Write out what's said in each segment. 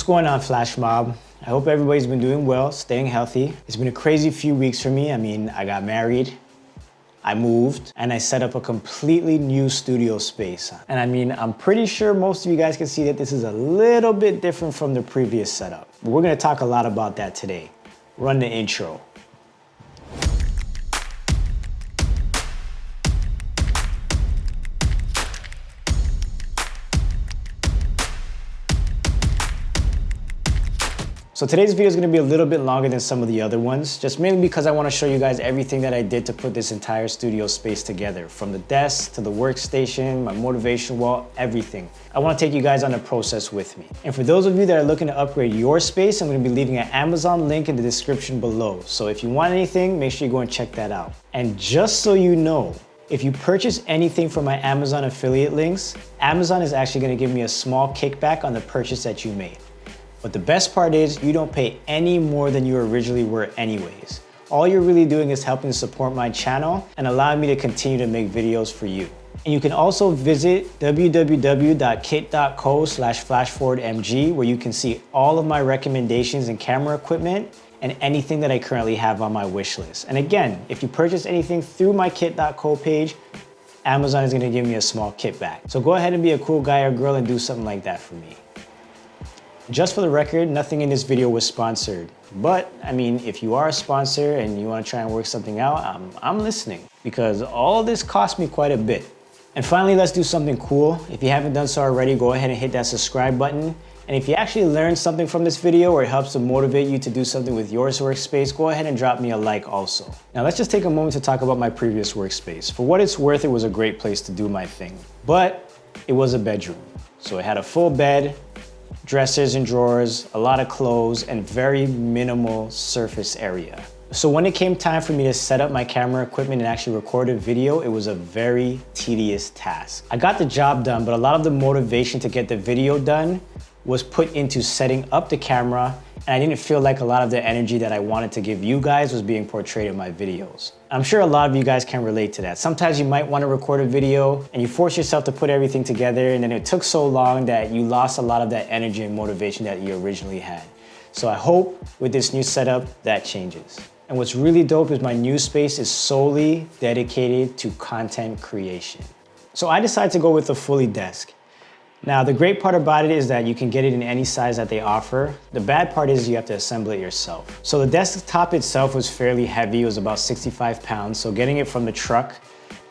going on, Flash Mob? I hope everybody's been doing well, staying healthy. It's been a crazy few weeks for me. I mean, I got married, I moved, and I set up a completely new studio space. And I mean, I'm pretty sure most of you guys can see that this is a little bit different from the previous setup. But we're gonna talk a lot about that today. Run the intro. So today's video is going to be a little bit longer than some of the other ones, just mainly because I want to show you guys everything that I did to put this entire studio space together, from the desk to the workstation, my motivation wall, everything. I want to take you guys on the process with me. And for those of you that are looking to upgrade your space, I'm going to be leaving an Amazon link in the description below. So if you want anything, make sure you go and check that out. And just so you know, if you purchase anything from my Amazon affiliate links, Amazon is actually going to give me a small kickback on the purchase that you made. But the best part is you don't pay any more than you originally were anyways. All you're really doing is helping to support my channel and allowing me to continue to make videos for you. And you can also visit www.kit.co/flashforwardmg, where you can see all of my recommendations in camera equipment and anything that I currently have on my wish list. And again, if you purchase anything through my kit.co page, Amazon is gonna give me a small kickback. So go ahead and be a cool guy or girl and do something like that for me. Just for the record, nothing in this video was sponsored. But, I mean, if you are a sponsor and you want to try and work something out, I'm listening, because all this cost me quite a bit. And finally, let's do something cool. If you haven't done so already, go ahead and hit that subscribe button. And if you actually learned something from this video or it helps to motivate you to do something with your workspace, go ahead and drop me a like also. Now let's just take a moment to talk about my previous workspace. For what it's worth, it was a great place to do my thing. But it was a bedroom. So it had a full bed, dressers and drawers, a lot of clothes, and very minimal surface area. So when it came time for me to set up my camera equipment and actually record a video, it was a very tedious task. I got the job done, but a lot of the motivation to get the video done was put into setting up the camera, and I didn't feel like a lot of the energy that I wanted to give you guys was being portrayed in my videos. I'm sure a lot of you guys can relate to that. Sometimes you might want to record a video and you force yourself to put everything together, and then it took so long that you lost a lot of that energy and motivation that you originally had. So I hope with this new setup that changes. And what's really dope is my new space is solely dedicated to content creation. So I decided to go with a fully desk. Now, the great part about it is that you can get it in any size that they offer. The bad part is you have to assemble it yourself. So the desktop itself was fairly heavy. It was about 65 pounds. So getting it from the truck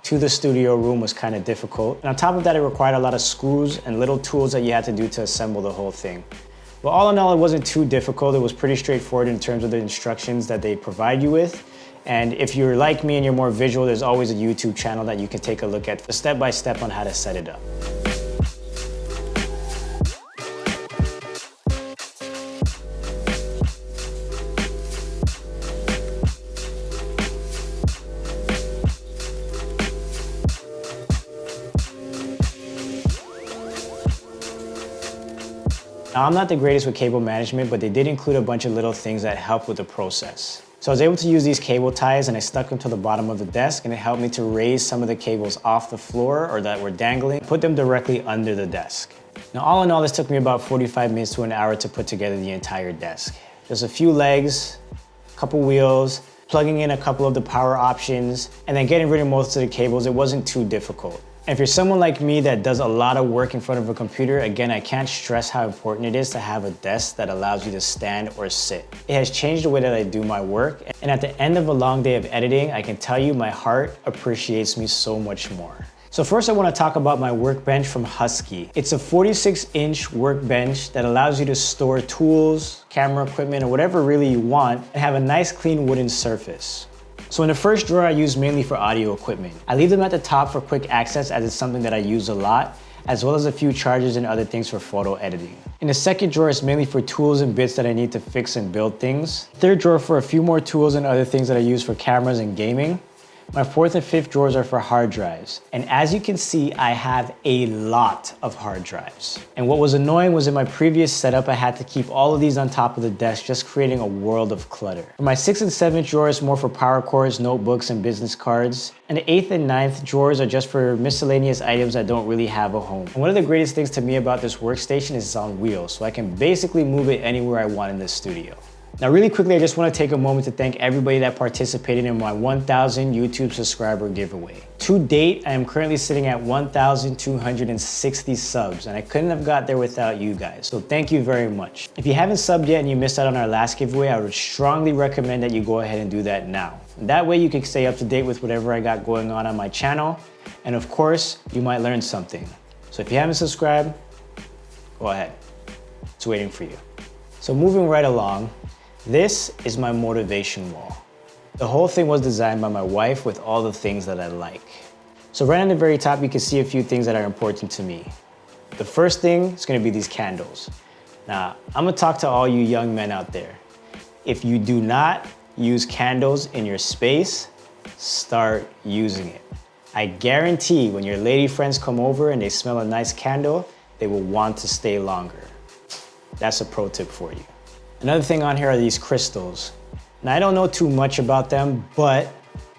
to the studio room was kind of difficult. And on top of that, it required a lot of screws and little tools that you had to do to assemble the whole thing. But all in all, it wasn't too difficult. It was pretty straightforward in terms of the instructions that they provide you with. And if you're like me and you're more visual, there's always a YouTube channel that you can take a look at step by step on how to set it up. Now, I'm not the greatest with cable management, but they did include a bunch of little things that help with the process. So I was able to use these cable ties and I stuck them to the bottom of the desk, and it helped me to raise some of the cables off the floor or that were dangling, put them directly under the desk. Now, all in all, this took me about 45 minutes to an hour to put together the entire desk. Just a few legs, a couple wheels, plugging in a couple of the power options, and then getting rid of most of the cables. It wasn't too difficult. And if you're someone like me that does a lot of work in front of a computer, again, I can't stress how important it is to have a desk that allows you to stand or sit. It has changed the way that I do my work. And at the end of a long day of editing, I can tell you my heart appreciates me so much more. So first I want to talk about my workbench from Husky. It's a 46-inch workbench that allows you to store tools, camera equipment, or whatever really you want, and have a nice clean wooden surface. So in the first drawer, I use mainly for audio equipment. I leave them at the top for quick access, as it's something that I use a lot, as well as a few chargers and other things for photo editing. In the second drawer is mainly for tools and bits that I need to fix and build things. Third drawer for a few more tools and other things that I use for cameras and gaming. My fourth and fifth drawers are for hard drives. And as you can see, I have a lot of hard drives. And what was annoying was in my previous setup, I had to keep all of these on top of the desk, just creating a world of clutter. For my sixth and seventh drawers, more for power cords, notebooks, and business cards. And the eighth and ninth drawers are just for miscellaneous items that don't really have a home. And one of the greatest things to me about this workstation is it's on wheels, so I can basically move it anywhere I want in this studio. Now really quickly, I just want to take a moment to thank everybody that participated in my 1,000 YouTube subscriber giveaway. To date, I am currently sitting at 1,260 subs, and I couldn't have got there without you guys, so thank you very much. If you haven't subbed yet and you missed out on our last giveaway, I would strongly recommend that you go ahead and do that now. That way you can stay up to date with whatever I got going on my channel, and of course, you might learn something. So if you haven't subscribed, go ahead. It's waiting for you. So moving right along, this is my motivation wall. The whole thing was designed by my wife with all the things that I like. So right on the very top, you can see a few things that are important to me. The first thing is gonna be these candles. Now, I'm gonna talk to all you young men out there. If you do not use candles in your space, start using it. I guarantee when your lady friends come over and they smell a nice candle, they will want to stay longer. That's a pro tip for you. Another thing on here are these crystals. Now I don't know too much about them, but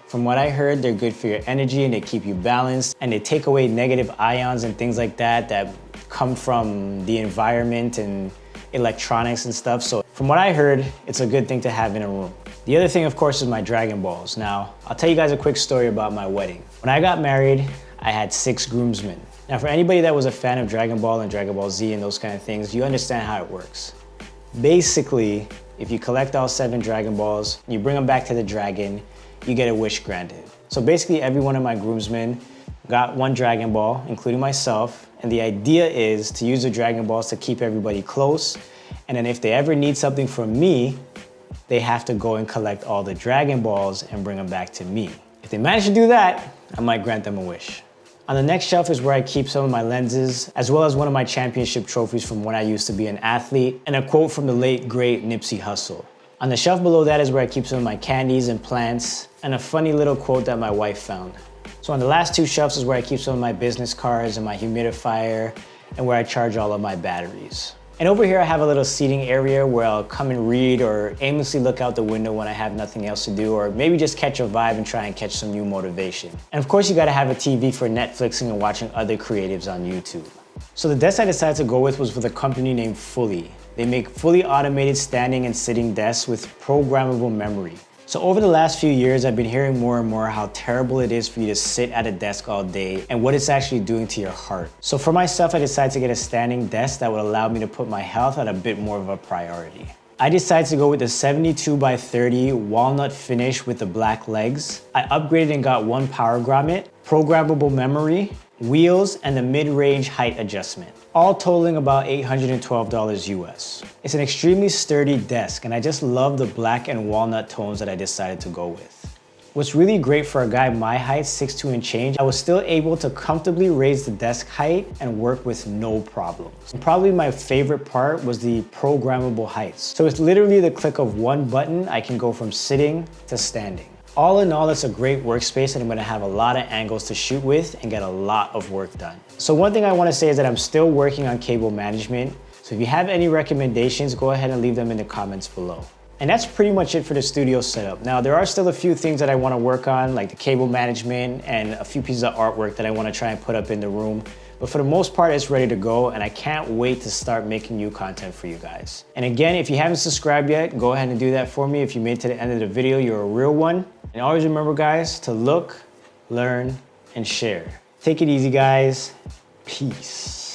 from what I heard, they're good for your energy and they keep you balanced and they take away negative ions and things like that that come from the environment and electronics and stuff. So from what I heard, it's a good thing to have in a room. The other thing, of course, is my Dragon Balls. Now, I'll tell you guys a quick story about my wedding. When I got married, I had 6 groomsmen. Now, for anybody that was a fan of Dragon Ball and Dragon Ball Z and those kind of things, you understand how it works. Basically, if you collect all 7 Dragon Balls, you bring them back to the dragon, you get a wish granted. So basically, every one of my groomsmen got 1 Dragon Ball, including myself, and the idea is to use the Dragon Balls to keep everybody close, and then if they ever need something from me, they have to go and collect all the Dragon Balls and bring them back to me. If they manage to do that, I might grant them a wish. On the next shelf is where I keep some of my lenses, as well as one of my championship trophies from when I used to be an athlete, and a quote from the late, great Nipsey Hussle. On the shelf below that is where I keep some of my candies and plants, and a funny little quote that my wife found. So on the last 2 shelves is where I keep some of my business cards and my humidifier, and where I charge all of my batteries. And over here I have a little seating area where I'll come and read or aimlessly look out the window when I have nothing else to do, or maybe just catch a vibe and try and catch some new motivation. And of course you gotta have a TV for Netflixing and watching other creatives on YouTube. So the desk I decided to go with was with a company named Fully. They make fully automated standing and sitting desks with programmable memory. So over the last few years, I've been hearing more and more how terrible it is for you to sit at a desk all day and what it's actually doing to your heart. So for myself, I decided to get a standing desk that would allow me to put my health at a bit more of a priority. I decided to go with the 72 by 30 walnut finish with the black legs. I upgraded and got 1 power grommet, programmable memory, wheels, and the mid-range height adjustment, all totaling about $812 US. It's an extremely sturdy desk, and I just love the black and walnut tones that I decided to go with. What's really great for a guy my height, 6'2" and change, I was still able to comfortably raise the desk height and work with no problems. And probably my favorite part was the programmable heights. So it's literally the click of 1 button, I can go from sitting to standing. All in all, it's a great workspace and I'm gonna have a lot of angles to shoot with and get a lot of work done. So one thing I wanna say is that I'm still working on cable management. So if you have any recommendations, go ahead and leave them in the comments below. And that's pretty much it for the studio setup. Now, there are still a few things that I wanna work on, like the cable management and a few pieces of artwork that I wanna try and put up in the room. But for the most part, it's ready to go, and I can't wait to start making new content for you guys. And again, if you haven't subscribed yet, go ahead and do that for me. If you made it to the end of the video, you're a real one. And always remember, guys, to look, learn, and share. Take it easy, guys. Peace.